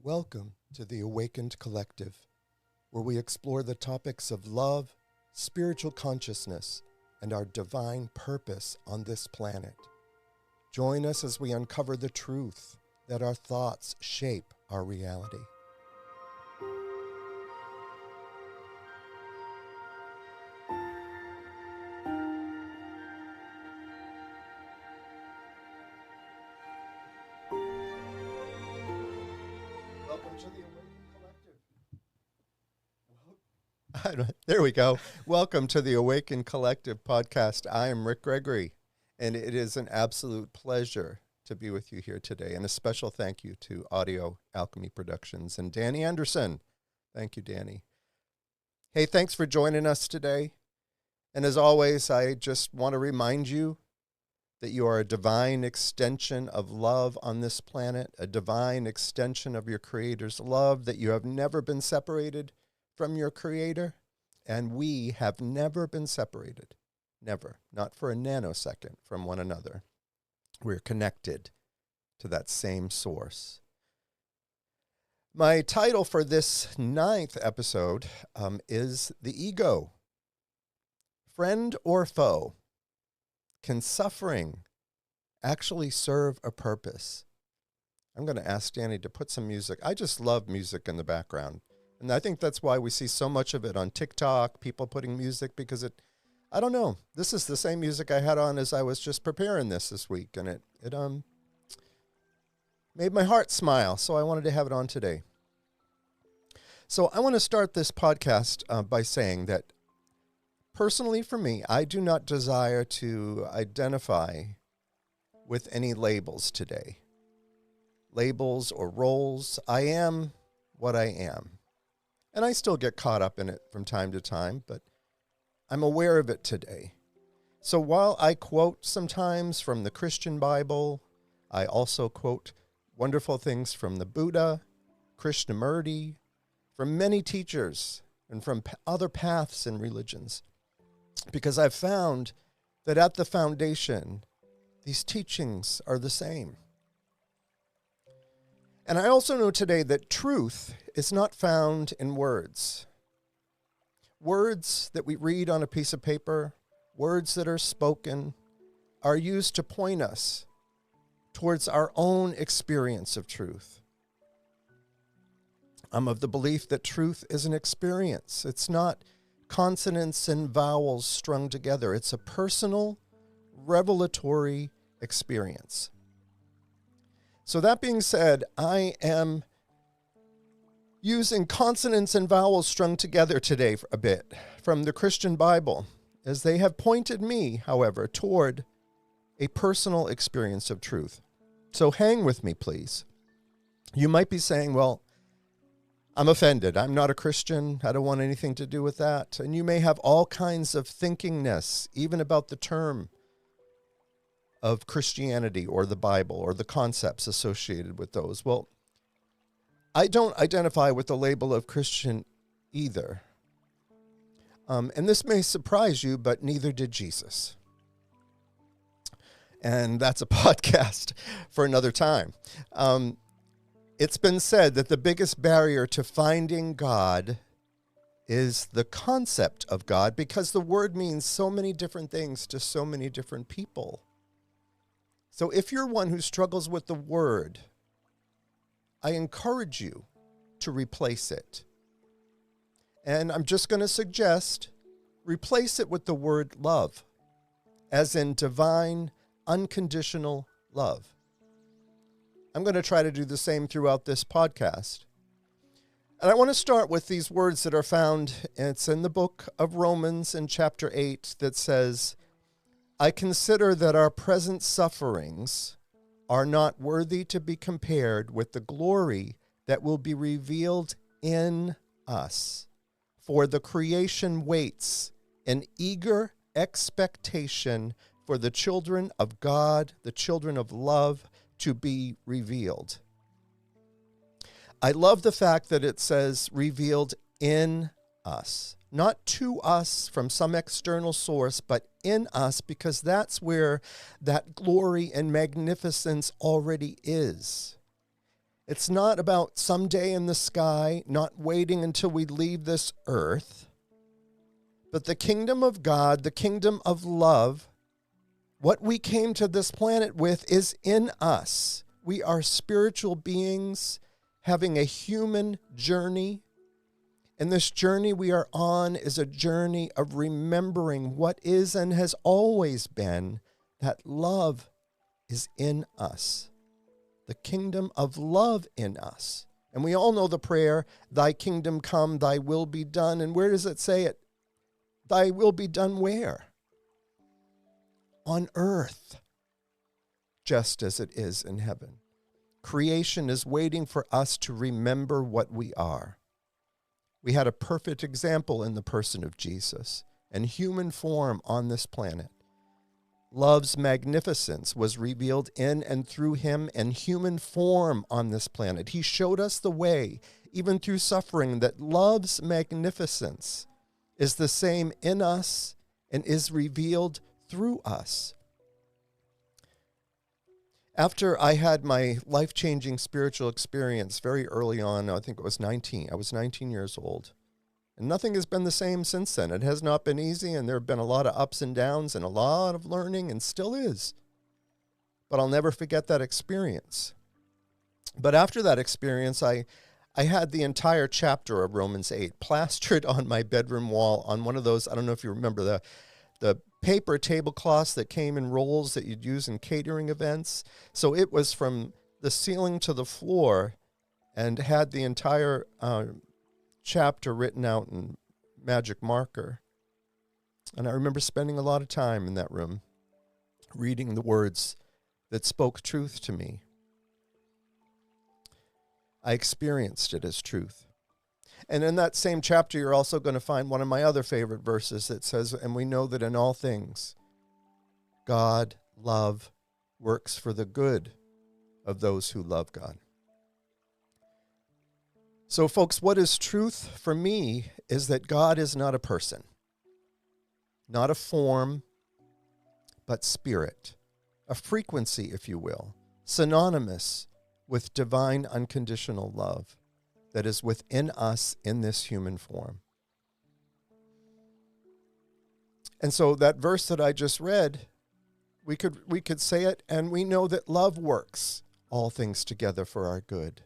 Welcome to the Awakened Collective, where we explore the topics of love, spiritual consciousness, and our divine purpose on this planet. Join us as we uncover the truth that our thoughts shape our reality. Welcome to the Awakened Collective. There we go. Welcome to the Awakened Collective podcast. I am Rick Gregory, and it is an absolute pleasure to be with you here today. And a special thank you to Audio Alchemy Productions and Danny Anderson. Thank you, Danny. Hey, thanks for joining us today. And as always, I just want to remind you that you are a divine extension of love on this planet, a divine extension of your Creator's love, that you have never been separated from your Creator, and we have never been separated, never, not for a nanosecond from one another. We're connected to that same source. My title for this 9th episode is The Ego. Friend or foe? Can suffering actually serve a purpose? I'm going to ask Danny to put some music. I just love music in the background. And I think that's why we see so much of it on TikTok, people putting music, because I don't know. This is the same music I had on as I was just preparing this week. And it made my heart smile. So I wanted to have it on today. So I want to start this podcast by saying that personally, for me, I do not desire to identify with any labels today. Labels or roles. I am what I am. And I still get caught up in it from time to time, but I'm aware of it today. So while I quote sometimes from the Christian Bible, I also quote wonderful things from the Buddha, Krishnamurti, from many teachers, and from other paths and religions. Because I've found that at the foundation, these teachings are the same. And I also know today that truth is not found in words. Words that we read on a piece of paper, words that are spoken, are used to point us towards our own experience of truth. I'm of the belief that truth is an experience. It's not consonants and vowels strung together. It's a personal, revelatory experience. So that being said, I am using consonants and vowels strung together today a bit from the Christian Bible, as they have pointed me, however, toward a personal experience of truth. So hang with me, please. You might be saying, well, I'm offended. I'm not a Christian. I don't want anything to do with that. And you may have all kinds of thinkingness, even about the term of Christianity or the Bible or the concepts associated with those. Well, I don't identify with the label of Christian either. And this may surprise you, but neither did Jesus. And that's a podcast for another time. It's been said that the biggest barrier to finding God is the concept of God, because the word means so many different things to so many different people. So if you're one who struggles with the word, I encourage you to replace it. And I'm just going to suggest replace it with the word love, as in divine, unconditional love. I'm going to try to do the same throughout this podcast. And I want to start with these words that are found, it's in the book of Romans in chapter 8 that says, I consider that our present sufferings are not worthy to be compared with the glory that will be revealed in us. For the creation waits in eager expectation for the children of God, the children of love, to be revealed. I love the fact that it says revealed in us. Not to us from some external source, but in us, because that's where that glory and magnificence already is. It's not about someday in the sky, not waiting until we leave this earth. But the kingdom of God, the kingdom of love, what we came to this planet with is in us. We are spiritual beings having a human journey. And this journey we are on is a journey of remembering what is and has always been, that love is in us. The kingdom of love in us. And we all know the prayer, thy kingdom come, thy will be done. And where does it say it? Thy will be done where? On earth, just as it is in heaven. Creation is waiting for us to remember what we are. We had a perfect example in the person of Jesus and human form on this planet. Love's magnificence was revealed in and through him and human form on this planet. He showed us the way, even through suffering, that love's magnificence is the same in us and is revealed through us. After I had my life-changing spiritual experience very early on, I think it was 19. I was 19 years old. And nothing has been the same since then. It has not been easy, and there have been a lot of ups and downs and a lot of learning, and still is. But I'll never forget that experience. But after that experience, I had the entire chapter of Romans 8 plastered on my bedroom wall on one of those, I don't know if you remember the paper tablecloths that came in rolls that you'd use in catering events. So it was from the ceiling to the floor and had the entire chapter written out in magic marker. And I remember spending a lot of time in that room reading the words that spoke truth to me. I experienced it as truth. And in that same chapter, you're also going to find one of my other favorite verses that says, and we know that in all things, God, love, works for the good of those who love God. So, folks, what is truth for me is that God is not a person, not a form, but spirit, a frequency, if you will, synonymous with divine unconditional love that is within us in this human form. And so that verse that I just read, we could say it, and we know that love works all things together for our good.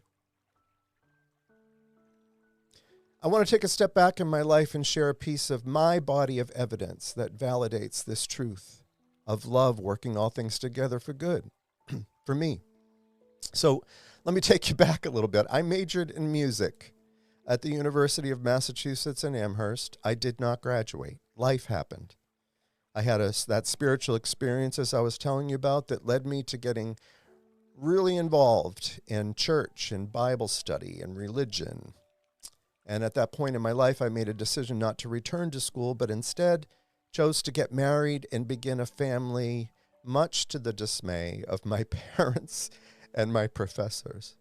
I want to take a step back in my life and share a piece of my body of evidence that validates this truth of love working all things together for good for me. So let me take you back a little bit. I majored in music at the University of Massachusetts in Amherst. I did not graduate. Life happened. I had that spiritual experience, as I was telling you about, that led me to getting really involved in church and Bible study and religion. And at that point in my life, I made a decision not to return to school, but instead chose to get married and begin a family, much to the dismay of my parents and my professors.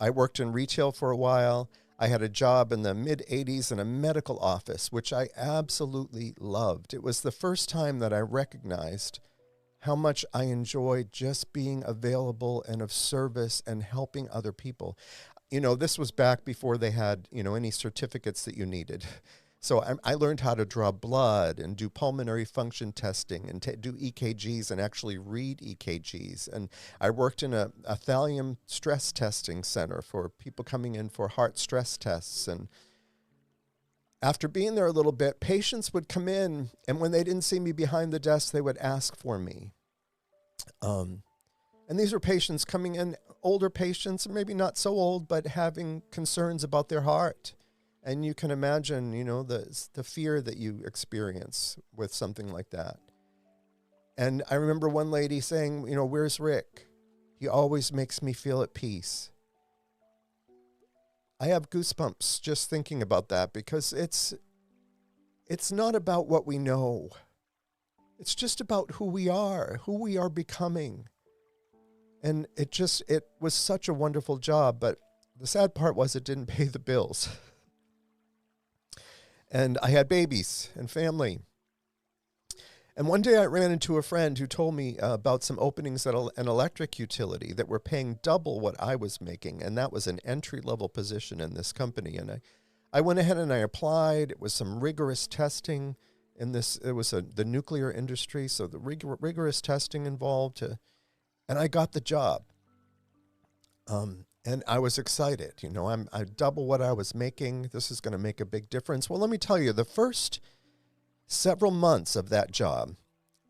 I worked in retail for a while. I had a job in the mid-'80s in a medical office, which I absolutely loved. It was the first time that I recognized how much I enjoyed just being available and of service and helping other people. You know, this was back before they had, any certificates that you needed. So I learned how to draw blood and do pulmonary function testing and do EKGs and actually read EKGs. And I worked in a thallium stress testing center for people coming in for heart stress tests. And after being there a little bit, patients would come in, and when they didn't see me behind the desk, they would ask for me. And these were patients coming in, older patients, maybe not so old, but having concerns about their heart. And you can imagine, the fear that you experience with something like that. And I remember one lady saying, where's Rick? He always makes me feel at peace. I have goosebumps just thinking about that, because it's not about what we know. It's just about who we are becoming. And it was such a wonderful job, but the sad part was it didn't pay the bills. And I had babies and family. And one day I ran into a friend who told me about some openings at an electric utility that were paying double what I was making. And that was an entry-level position in this company. And I went ahead and I applied. It was some rigorous testing in this. It was the nuclear industry, so the rigorous testing involved. And I got the job. And I was excited. You know, I double what I was making. This is going to make a big difference. Well, let me tell you, the first several months of that job,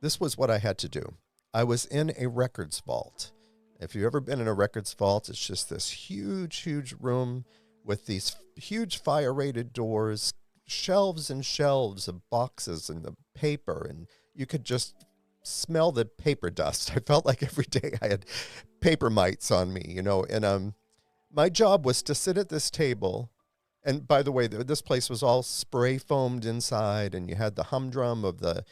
this was what I had to do. I was in a records vault. If you've ever been in a records vault, it's just this huge, huge room with these huge fire-rated doors, shelves and shelves of boxes and the paper, and you could just smell the paper dust. I felt like every day I had paper mites on me, you know, and my job was to sit at this table. And by the way, this place was all spray foamed inside, and you had the humdrum of the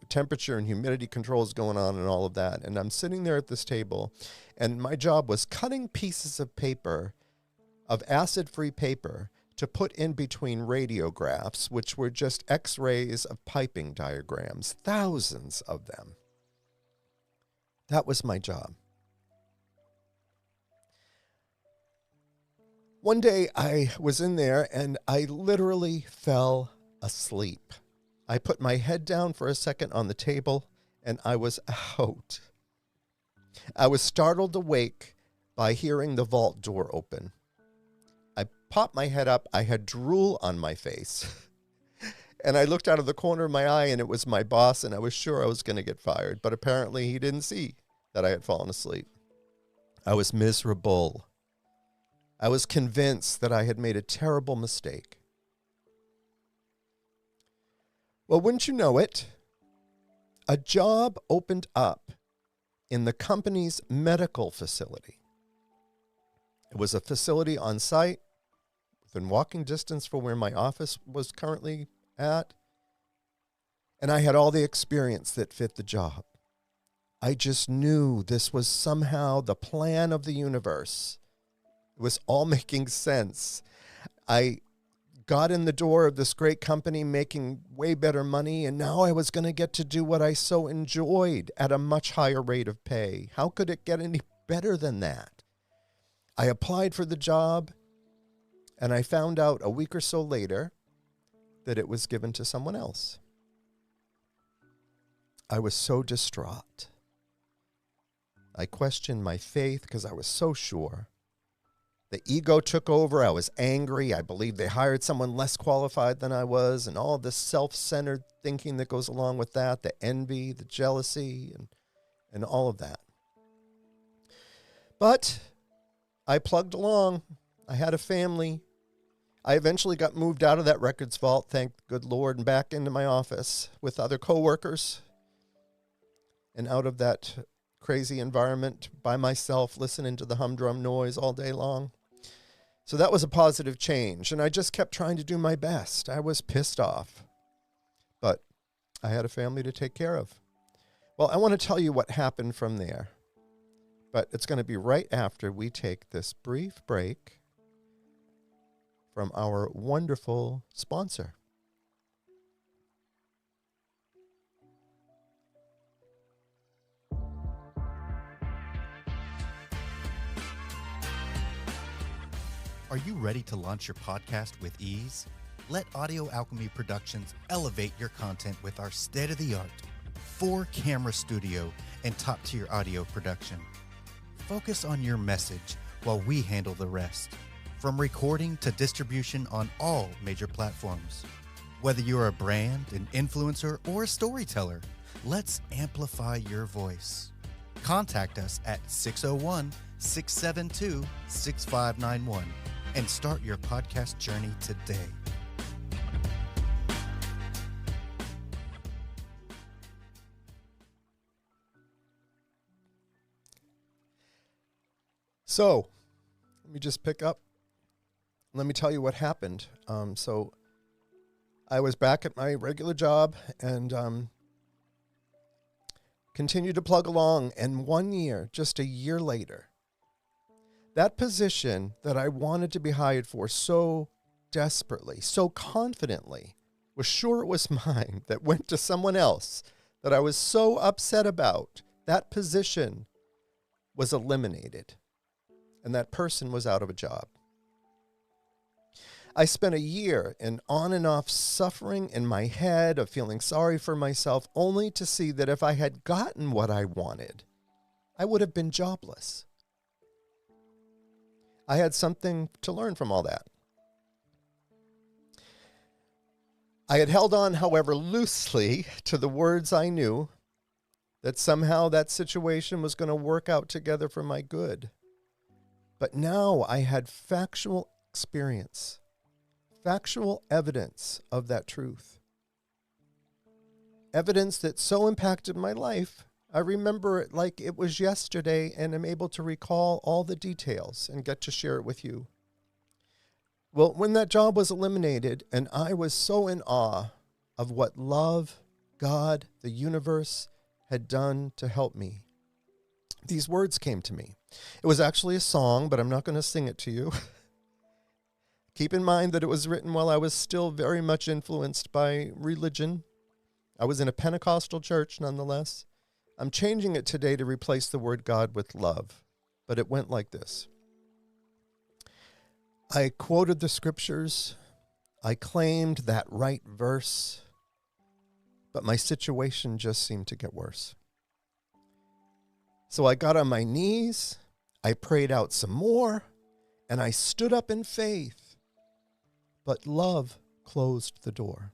temperature and humidity controls going on and all of that. And I'm sitting there at this table, and my job was cutting pieces of paper, of acid-free paper, to put in between radiographs, which were just X-rays of piping diagrams, thousands of them. That was my job. One day I was in there and I literally fell asleep. I put my head down for a second on the table and I was out. I was startled awake by hearing the vault door open. I popped my head up. I had drool on my face. And I looked out of the corner of my eye and it was my boss, and I was sure I was going to get fired. But apparently he didn't see that I had fallen asleep. I was miserable. I was convinced that I had made a terrible mistake. Well, wouldn't you know it, a job opened up in the company's medical facility. It was a facility on site within walking distance from where my office was currently at. And I had all the experience that fit the job. I just knew this was somehow the plan of the universe. It was all making sense. I got in the door of this great company making way better money, and now I was going to get to do what I so enjoyed at a much higher rate of pay. How could it get any better than that? I applied for the job, and I found out a week or so later that it was given to someone else. I was so distraught. I questioned my faith because I was so sure. The ego took over. I was angry. I believed they hired someone less qualified than I was, and all this self-centered thinking that goes along with that, the envy, the jealousy, and all of that. But I plugged along. I had a family. I eventually got moved out of that records vault, thank good Lord, and back into my office with other coworkers, and out of that crazy environment by myself, listening to the humdrum noise all day long. So that was a positive change, and I just kept trying to do my best. I was pissed off, but I had a family to take care of. Well, I want to tell you what happened from there, but it's going to be right after we take this brief break from our wonderful sponsor. Are you ready to launch your podcast with ease? Let Audio Alchemy Productions elevate your content with our state-of-the-art 4-camera studio and top-tier audio production. Focus on your message while we handle the rest. From recording to distribution on all major platforms. Whether you're a brand, an influencer, or a storyteller, let's amplify your voice. Contact us at 601-672-6591 and start your podcast journey today. So, let me just pick up. Let me tell you what happened. So, I was back at my regular job and continued to plug along. And 1 year, just a year later, that position that I wanted to be hired for so desperately, so confidently, was sure it was mine, that went to someone else, that I was so upset about, that position was eliminated, and that person was out of a job. I spent a year in on and off suffering in my head of feeling sorry for myself, only to see that if I had gotten what I wanted, I would have been jobless. I had something to learn from all that. I had held on, however, loosely to the words I knew, that somehow that situation was going to work out together for my good. But now I had factual experience, factual evidence of that truth. Evidence that so impacted my life, I remember it like it was yesterday and am able to recall all the details and get to share it with you. Well, when that job was eliminated and I was so in awe of what love, God, the universe had done to help me, these words came to me. It was actually a song, but I'm not going to sing it to you. Keep in mind that it was written while I was still very much influenced by religion. I was in a Pentecostal church nonetheless. I'm changing it today to replace the word God with love, but it went like this. I quoted the scriptures. I claimed that right verse, but my situation just seemed to get worse. So I got on my knees, I prayed out some more, and I stood up in faith. But love closed the door.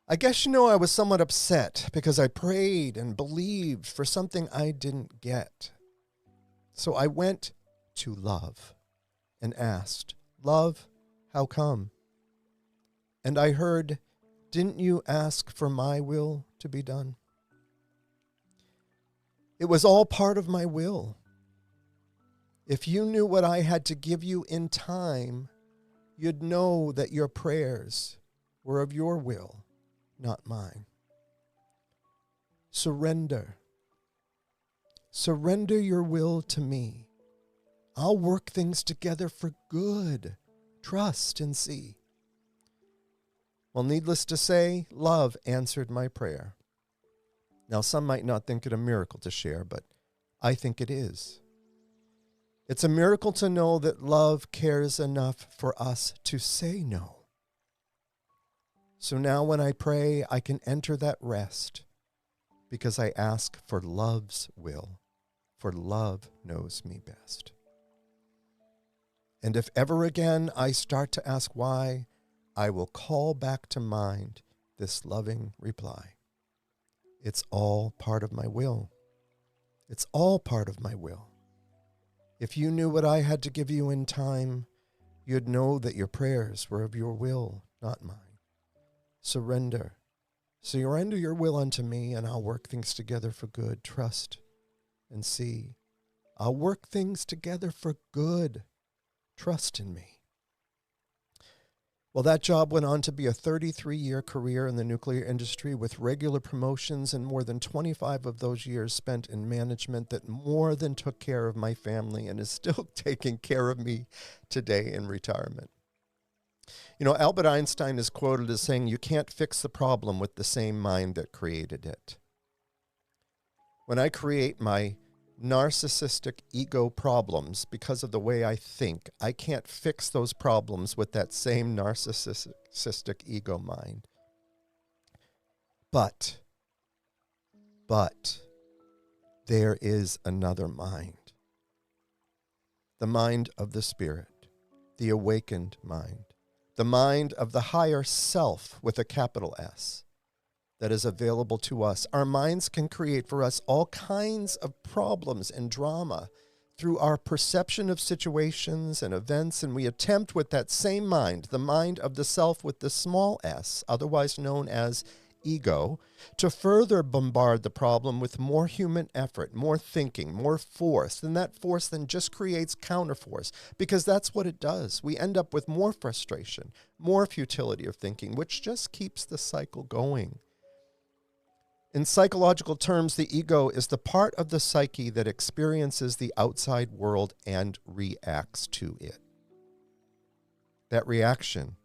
I guess you know I was somewhat upset because I prayed and believed for something I didn't get. So I went to love and asked, "Love, how come?" And I heard, "Didn't you ask for my will to be done?" It was all part of my will. If you knew what I had to give you in time, you'd know that your prayers were of your will, not mine. Surrender. Surrender your will to me. I'll work things together for good. Trust and see. Well, needless to say, love answered my prayer. Now, some might not think it a miracle to share, but I think it is. It's a miracle to know that love cares enough for us to say no. So now when I pray, I can enter that rest because I ask for love's will, for love knows me best. And if ever again I start to ask why, I will call back to mind this loving reply. It's all part of my will. It's all part of my will. If you knew what I had to give you in time, you'd know that your prayers were of your will, not mine. Surrender. Surrender your will unto me, and I'll work things together for good. Trust and see. I'll work things together for good. Trust in me. Well, that job went on to be a 33-year career in the nuclear industry with regular promotions and more than 25 of those years spent in management that more than took care of my family and is still taking care of me today in retirement. You know, Albert Einstein is quoted as saying, "You can't fix the problem with the same mind that created it." When I create my narcissistic ego problems because of the way I think, I can't fix those problems with that same narcissistic ego mind. But there is another mind. The mind of the Spirit, the awakened mind, the mind of the higher self with a capital S. That is available to us. Our minds can create for us all kinds of problems and drama through our perception of situations and events, and we attempt with that same mind, the mind of the self with the small s, otherwise known as ego, to further bombard the problem with more human effort, more thinking, more force. And that force then just creates counterforce, because that's what it does. We end up with more frustration, more futility of thinking, which just keeps the cycle going. In psychological terms, the ego is the part of the psyche that experiences the outside world and reacts to it. That reaction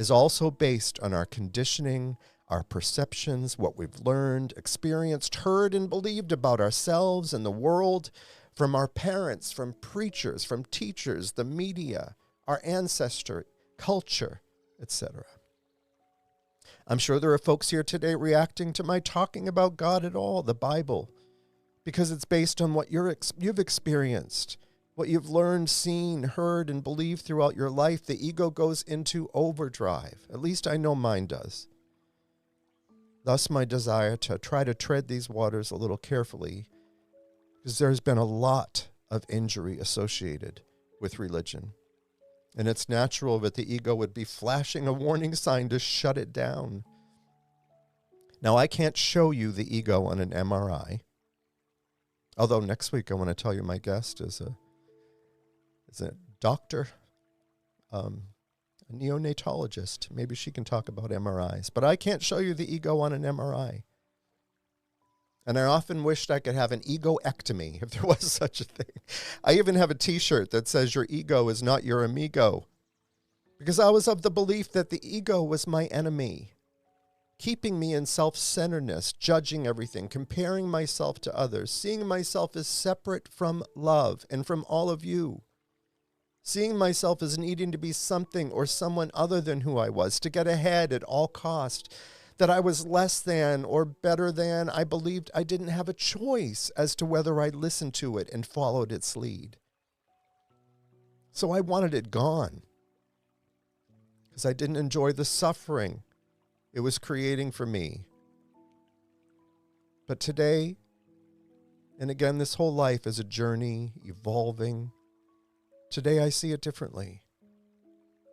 is also based on our conditioning, our perceptions, what we've learned, experienced, heard, and believed about ourselves and the world from our parents, from preachers, from teachers, the media, our ancestry, culture, etc. I'm sure there are folks here today reacting to my talking about God at all, the Bible, because it's based on what you've experienced, what you've learned, seen, heard, and believed throughout your life. The ego goes into overdrive. At least I know mine does. Thus, my desire to try to tread these waters a little carefully, because there's been a lot of injury associated with religion. And it's natural that the ego would be flashing a warning sign to shut it down. Now, I can't show you the ego on an MRI. Although next week I want to tell you my guest is a doctor, a neonatologist. Maybe she can talk about MRIs. But I can't show you the ego on an MRI. And I often wished I could have an egoectomy, if there was such a thing. I even have a t-shirt that says, "Your ego is not your amigo." Because I was of the belief that the ego was my enemy, keeping me in self-centeredness, judging everything, comparing myself to others, seeing myself as separate from love and from all of you, seeing myself as needing to be something or someone other than who I was, to get ahead at all cost, that I was less than or better than. I believed I didn't have a choice as to whether I listened to it and followed its lead. So I wanted it gone, because I didn't enjoy the suffering it was creating for me. But today, and again, this whole life is a journey, evolving. Today I see it differently.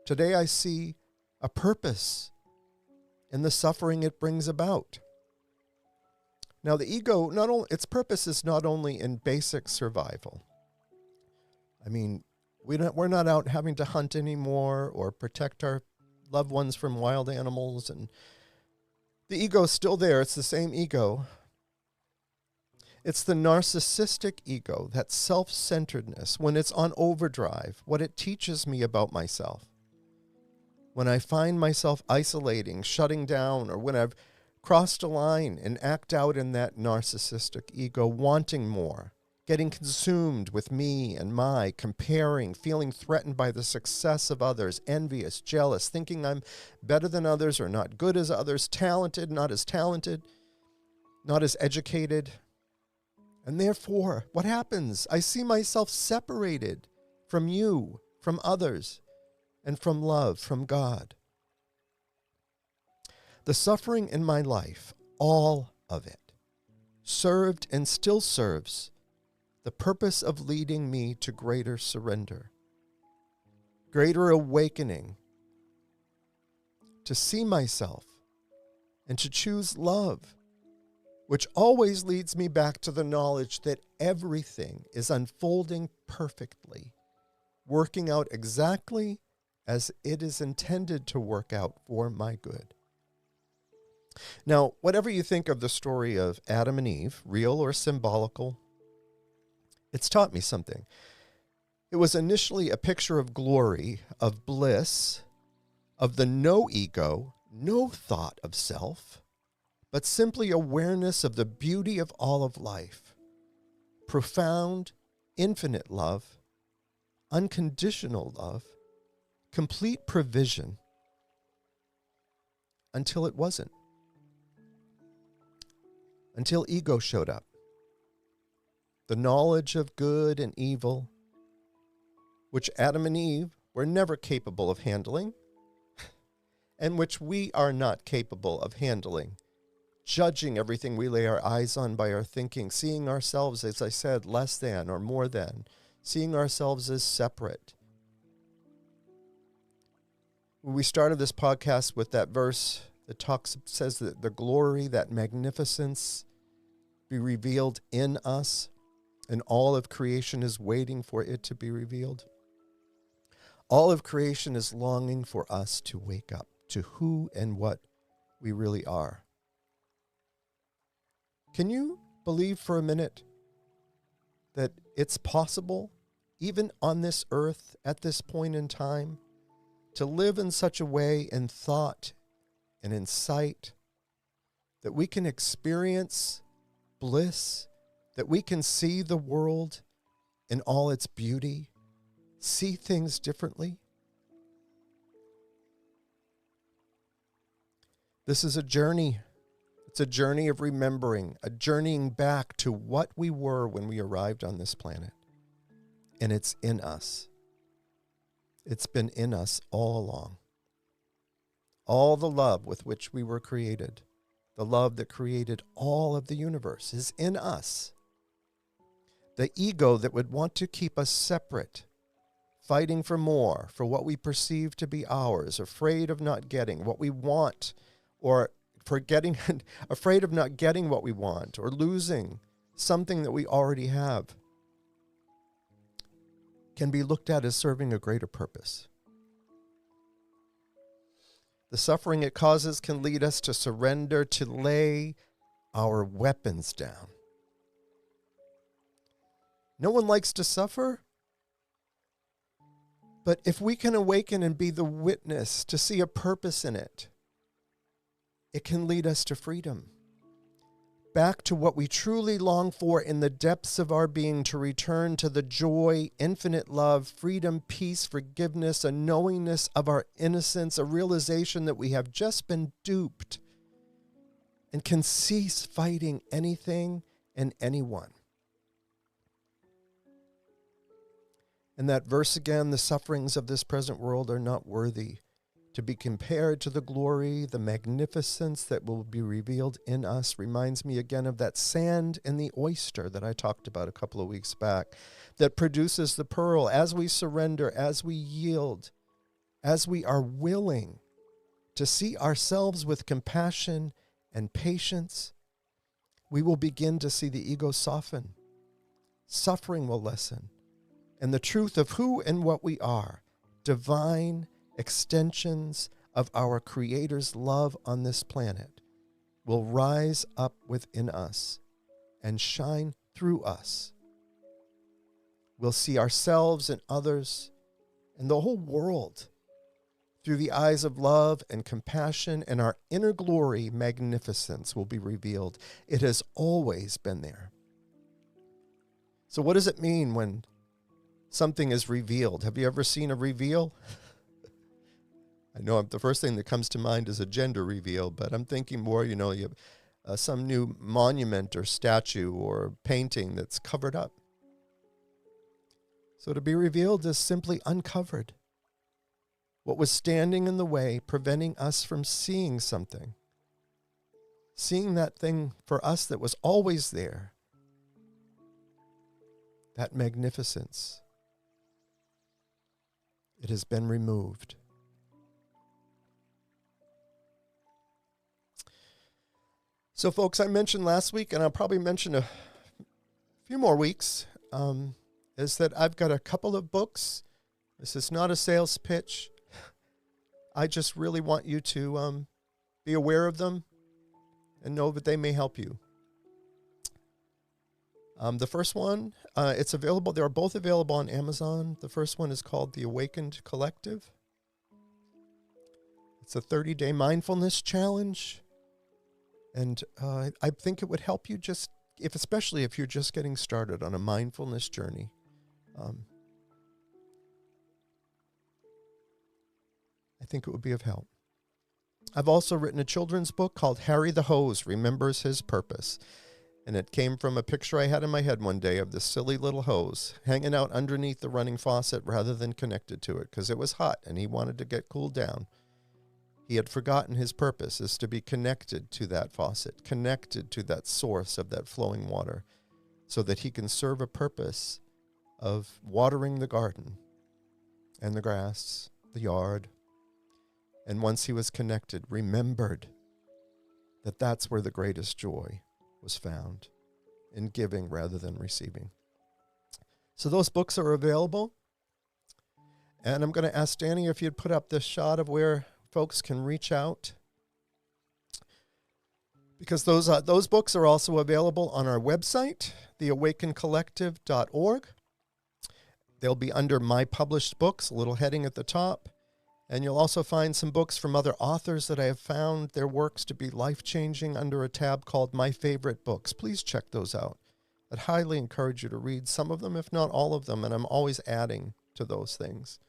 Today I see a purpose in the suffering it brings about. Now, the ego, its purpose is not only in basic survival. I mean, we're not out having to hunt anymore or protect our loved ones from wild animals, and the ego is still there. It's the same ego. It's the narcissistic ego, that self-centeredness, when it's on overdrive, what it teaches me about myself. When I find myself isolating, shutting down, or when I've crossed a line and act out in that narcissistic ego, wanting more, getting consumed with me and my, comparing, feeling threatened by the success of others, envious, jealous, thinking I'm better than others or not good as others, talented, not as educated. And therefore, what happens? I see myself separated from you, from others, and from love, from God. The suffering in my life, all of it, served and still serves the purpose of leading me to greater surrender, greater awakening, to see myself and to choose love, which always leads me back to the knowledge that everything is unfolding perfectly, working out exactly as it is intended to work out for my good. Now, whatever you think of the story of Adam and Eve, real or symbolical, it's taught me something. It was initially a picture of glory, of bliss, of the no ego, no thought of self, but simply awareness of the beauty of all of life, profound, infinite love, unconditional love, complete provision, until it wasn't. Until ego showed up. The knowledge of good and evil, which Adam and Eve were never capable of handling, and which we are not capable of handling, judging everything we lay our eyes on by our thinking, seeing ourselves, as I said, less than or more than, seeing ourselves as separate. We started this podcast with that verse that says that the glory, that magnificence be revealed in us, and all of creation is waiting for it to be revealed. All of creation is longing for us to wake up to who and what we really are. Can you believe for a minute that it's possible, even on this earth at this point in time, to live in such a way in thought and in sight that we can experience bliss, that we can see the world in all its beauty, see things differently. This is a journey. It's a journey of remembering, a journeying back to what we were when we arrived on this planet. And it's in us. It's been in us all along. All the love with which we were created, the love that created all of the universe, is in us. The ego that would want to keep us separate, fighting for more, for what we perceive to be ours, afraid of not getting what we want, or afraid of not getting what we want, or losing something that we already have, can be looked at as serving a greater purpose. The suffering it causes can lead us to surrender, to lay our weapons down. No one likes to suffer. But if we can awaken and be the witness, to see a purpose in it, it can lead us to freedom. Back to what we truly long for in the depths of our being, to return to the joy, infinite love, freedom, peace, forgiveness, a knowingness of our innocence, a realization that we have just been duped and can cease fighting anything and anyone. And that verse again, the sufferings of this present world are not worthy to be compared to the glory, the magnificence that will be revealed in us, reminds me again of that sand in the oyster that I talked about a couple of weeks back, that produces the pearl. As we surrender, as we yield, as we are willing to see ourselves with compassion and patience, we will begin to see the ego soften. Suffering will lessen. And the truth of who and what we are, divine extensions of our Creator's love on this planet, will rise up within us and shine through us. We'll see ourselves and others and the whole world through the eyes of love and compassion, and our inner glory, magnificence, will be revealed. It has always been there. So what does it mean when something is revealed? Have you ever seen a reveal? I know the first thing that comes to mind is a gender reveal, but I'm thinking more, you have some new monument or statue or painting that's covered up. So to be revealed is simply uncovered. What was standing in the way, preventing us from seeing something. Seeing that thing for us that was always there. That magnificence. It has been removed. So, folks, I mentioned last week, and I'll probably mention a few more weeks, is that I've got a couple of books. This is not a sales pitch. I just really want you to be aware of them and know that they may help you. The first one, it's available. They are both available on Amazon. The first one is called The Awakened Collective. It's a 30-day mindfulness challenge. And I think it would help you especially if you're just getting started on a mindfulness journey. I think it would be of help. I've also written a children's book called Harry the Hose Remembers His Purpose. And it came from a picture I had in my head one day of this silly little hose hanging out underneath the running faucet rather than connected to it, because it was hot and he wanted to get cooled down. He had forgotten his purpose is to be connected to that faucet, connected to that source of that flowing water, so that he can serve a purpose of watering the garden and the grass, the yard. And once he was connected, remembered that that's where the greatest joy was found, in giving rather than receiving. So those books are available. And I'm going to ask Danny if you'd put up this shot of where folks can reach out, because those books are also available on our website, theawakencollective.org. They'll be under My Published Books, a little heading at the top, And you'll also find some books from other authors that I have found their works to be life-changing under a tab called My Favorite Books. Please check those out. I'd highly encourage you to read some of them, if not all of them, and I'm always adding to those things.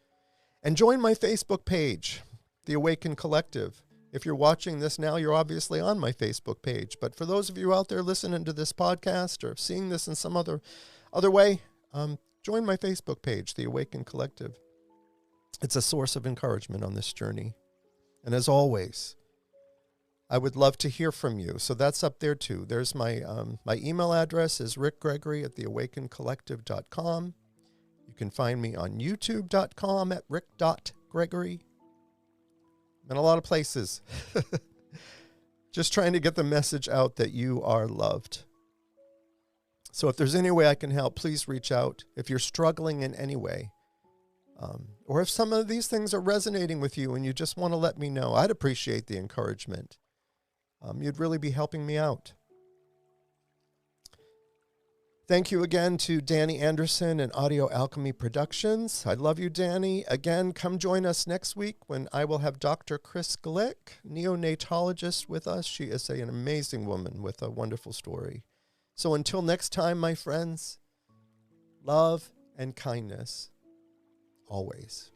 And join my Facebook page, The Awakened Collective. If you're watching this now, you're obviously on my Facebook page. But for those of you out there listening to this podcast or seeing this in some other way, join my Facebook page, The Awakened Collective. It's a source of encouragement on this journey. And as always, I would love to hear from you. So that's up there too. There's my email address is rickgregory@theawakenedcollective.com. You can find me on youtube.com at rick.gregory. And a lot of places. Just trying to get the message out that you are loved. So if there's any way I can help, please reach out. If you're struggling in any way, or if some of these things are resonating with you and you just want to let me know, I'd appreciate the encouragement. You'd really be helping me out. Thank you again to Danny Anderson and Audio Alchemy Productions. I love you, Danny. Again, come join us next week when I will have Dr. Chris Glick, neonatologist, with us. She is an amazing woman with a wonderful story. So until next time, my friends, love and kindness always.